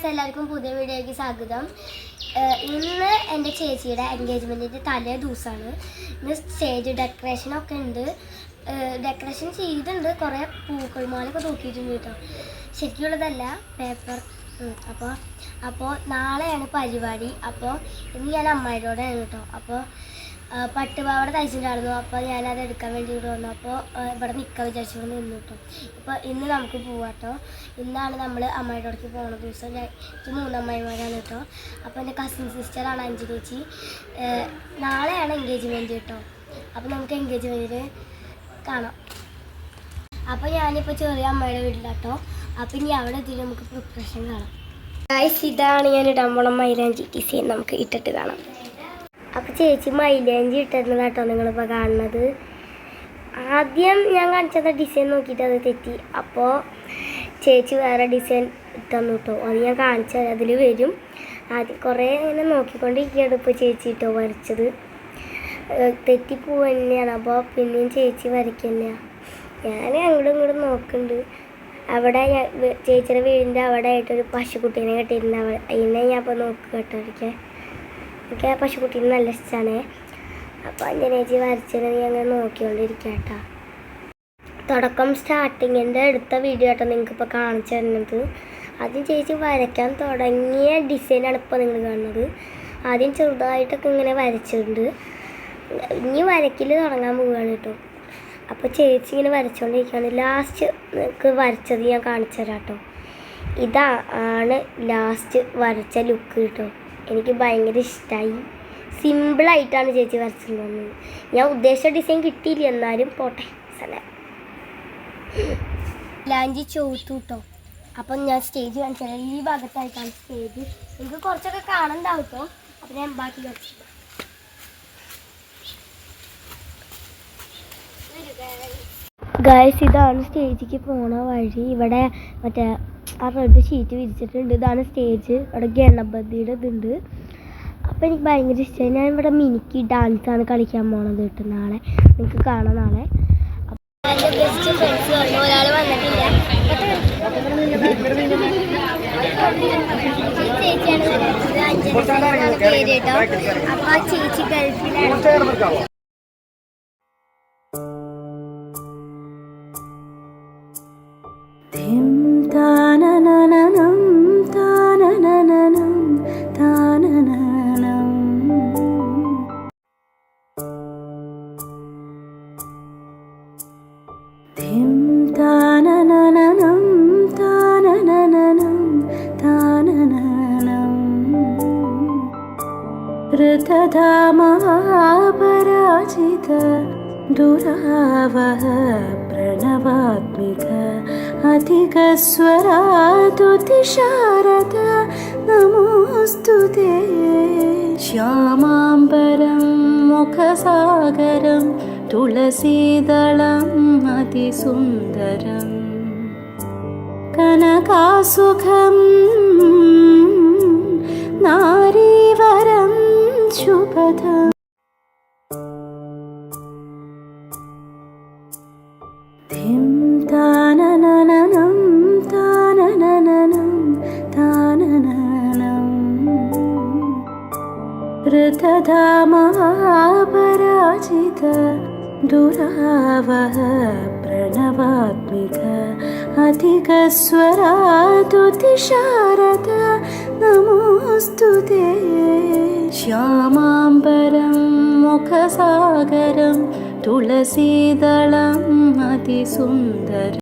എല്ലാവർക്കും പുതിയ വീഡിയോയ്ക്ക് സ്വാഗതം. ഇന്ന് എൻ്റെ ചേച്ചിയുടെ എൻഗേജ്മെൻറ്റിൻ്റെ തലേ ദിവസമാണ്. ഇന്ന് സ്റ്റേജ് ഡെക്കറേഷനൊക്കെ ഉണ്ട്. ഡെക്കറേഷൻ ചെയ്തിട്ടുണ്ട്, കുറേ പൂക്കൾമാലൊക്കെ തൂക്കിയിട്ടുണ്ട് കേട്ടോ. ശരിക്കുള്ളതല്ല, പേപ്പർ. അപ്പോൾ നാളെയാണ് പരിപാടി. അപ്പോൾ ഇന്ന് ഞാൻ അമ്മായിയോടെയാണ് കേട്ടോ. അപ്പോൾ പട്ടുപാവാട തയ്ച്ചിട്ടുണ്ടായിരുന്നു. അപ്പോൾ ഞാനത് എടുക്കാൻ വേണ്ടി ഇവിടെ വന്നു. അപ്പോൾ ഇവിടെ നിൽക്കാൻ വിചാരിച്ചുകൊണ്ട് നിന്നു കേട്ടോ. ഇപ്പോൾ ഇന്ന് നമുക്ക് പോവാം കേട്ടോ. ഇന്നാണ് നമ്മൾ അമ്മായിയുടെ അടുത്ത് പോകുന്ന ദിവസം. എനിക്ക് 3 അമ്മായിമാരാണ് കേട്ടോ. അപ്പോൾ എൻ്റെ കസിൻ സിസ്റ്ററാണ് അഞ്ചു ചേച്ചി. നാളെയാണ് എൻഗേജ്മെൻറ്റ് കേട്ടോ. അപ്പോൾ നമുക്ക് എൻഗേജ്മെൻറ്റിന് കാണാം. അപ്പോൾ ഞാനിപ്പോൾ ചെറിയ അമ്മയുടെ വീട്ടിലാട്ടോ. അപ്പോൾ ഇനി അവിടെ എത്തിയിട്ട് നമുക്ക് പ്രിപ്പറേഷൻ കാണാം. ഗൈസ്, ഇതാണ് ഞാൻ ഇടാൻ പോണ മൈലാഞ്ചി ഡിസൈൻ. നമുക്ക് ഇട്ടിട്ട് കാണാം. അപ്പോൾ ചേച്ചി മൈലാഞ്ചി ഇട്ടിരുന്നതാട്ടോ നിങ്ങളിപ്പോൾ കാണുന്നത്. ആദ്യം ഞാൻ കാണിച്ചത് ഡിസൈൻ നോക്കിയിട്ട് അത് തെറ്റി. അപ്പോൾ ചേച്ചി വേറെ ഡിസൈൻ ഇട്ടന്നു കേട്ടോ. അത് ഞാൻ കാണിച്ചത് അതിൽ വരും. ആദ്യം കുറേ ഇങ്ങനെ നോക്കിക്കൊണ്ടിരിക്കുകയാണ് ഇപ്പോൾ ചേച്ചി കേട്ടോ വരച്ചത്. തെറ്റിപ്പൂവ് തന്നെയാണ്. അപ്പോൾ പിന്നെയും ചേച്ചി വരയ്ക്കുക തന്നെയാണ്. ഞാൻ അങ്ങോട്ടും ഇങ്ങോട്ടും നോക്കുന്നുണ്ട്. അവിടെ ചേച്ചിയുടെ വീടിൻ്റെ അവിടെ ആയിട്ടൊരു പശുക്കുട്ടീനെ കെട്ടിയിട്ടുണ്ട്. അതിനെ ഞാൻ അപ്പോൾ നോക്കുക കേട്ടോ. എനിക്ക് ആ പശുക്കുട്ടീനെ നല്ല ഇഷ്ടമാണ്. അപ്പോൾ അഞ്ജനേച്ചി വരച്ചത് ഞാൻ അങ്ങനെ നോക്കിക്കൊണ്ടിരിക്കുക കേട്ടോ. തുടക്കം സ്റ്റാർട്ടിങ്ങിൻ്റെ അടുത്ത വീഡിയോ കേട്ടോ നിങ്ങൾക്കിപ്പോൾ കാണിച്ചു തരുന്നത്. ആദ്യം ചേച്ചി വരയ്ക്കാൻ തുടങ്ങിയ ഡിസൈനാണ് ഇപ്പോൾ നിങ്ങൾ കാണുന്നത്. ആദ്യം ചെറുതായിട്ടൊക്കെ ഇങ്ങനെ വരച്ചിട്ടുണ്ട്. ഇനി വരയ്ക്കൽ തുടങ്ങാൻ പോവുകയാണ് കേട്ടോ. അപ്പോൾ ചേച്ചി ഇങ്ങനെ വരച്ചുകൊണ്ടിരിക്കുകയാണ്. ലാസ്റ്റ് നിങ്ങൾക്ക് വരച്ചത് ഞാൻ കാണിച്ചു തരാം കേട്ടോ. ഇതാണ് ലാസ്റ്റ് വരച്ച ലുക്ക് കേട്ടോ. എനിക്ക് ഭയങ്കര ഇഷ്ടമായി. സിമ്പിളായിട്ടാണ് ചേച്ചി വരച്ചിട്ടുള്ളത്. ഞാൻ ഉദ്ദേശിച്ച ഡിസൈൻ കിട്ടിയില്ല, എന്നാലും പോട്ടെ. ലാഞ്ചി ചോത്തു കേട്ടോ. അപ്പം ഞാൻ സ്റ്റേജ് കാണിച്ചാൽ ഈ ഭാഗത്തായിട്ടാണ് സ്റ്റേജ്. എനിക്ക് കുറച്ചൊക്കെ കാണണ്ടാവും കേട്ടോ. അപ്പം ഞാൻ ബാക്കി വരച്ചില്ല. ഗൈസ്, ഇതാണ് സ്റ്റേജിലേക്ക് പോണ വഴി. ഇവിടെ മറ്റേ ആ റെഡ് ഷീറ്റ് വിരിച്ചിട്ടുണ്ട്. ഇതാണ് സ്റ്റേജ്. ഇവിടെ ഗണപതിയുടെ ഇതുണ്ട്. അപ്പോൾ എനിക്ക് ഭയങ്കര ഇഷ്ടമായി. ഞാൻ ഇവിടെ മിനിക്ക് ഡാൻസാണ് കളിക്കാൻ പോണത് കേട്ടോ. നാളെ നിങ്ങൾക്ക് കാണാം. നാളെ എൻ്റെ ബെസ്റ്റ് ഫ്രണ്ട്സ് പറഞ്ഞു, ഒരാൾ വന്നിട്ടില്ല. ചേച്ചിയാണ് അഞ്ജന പേര് കേട്ടോ. അപ്പോൾ ആ ചേച്ചി ഗൾഫിലാണ്. ऋतधामापराजित दुरावह प्रणवात्मिक अधिकस्वरातुतिशारद नमोऽस्तु ते श्यामाम्बरं मुखसागरं तुलसीदलम् अतिसुन्दरं कनकासुखं नारीवरं शुभदम् ताननननं ताननननं तानननं ऋतधामापराजित दुरावह प्रणवात्मिक अधिकस्वरातुतिशारद नमोऽस्तु ते श्यामाम्बरं मुखसागरं तुलसीदलम् अतिसुन्दरम्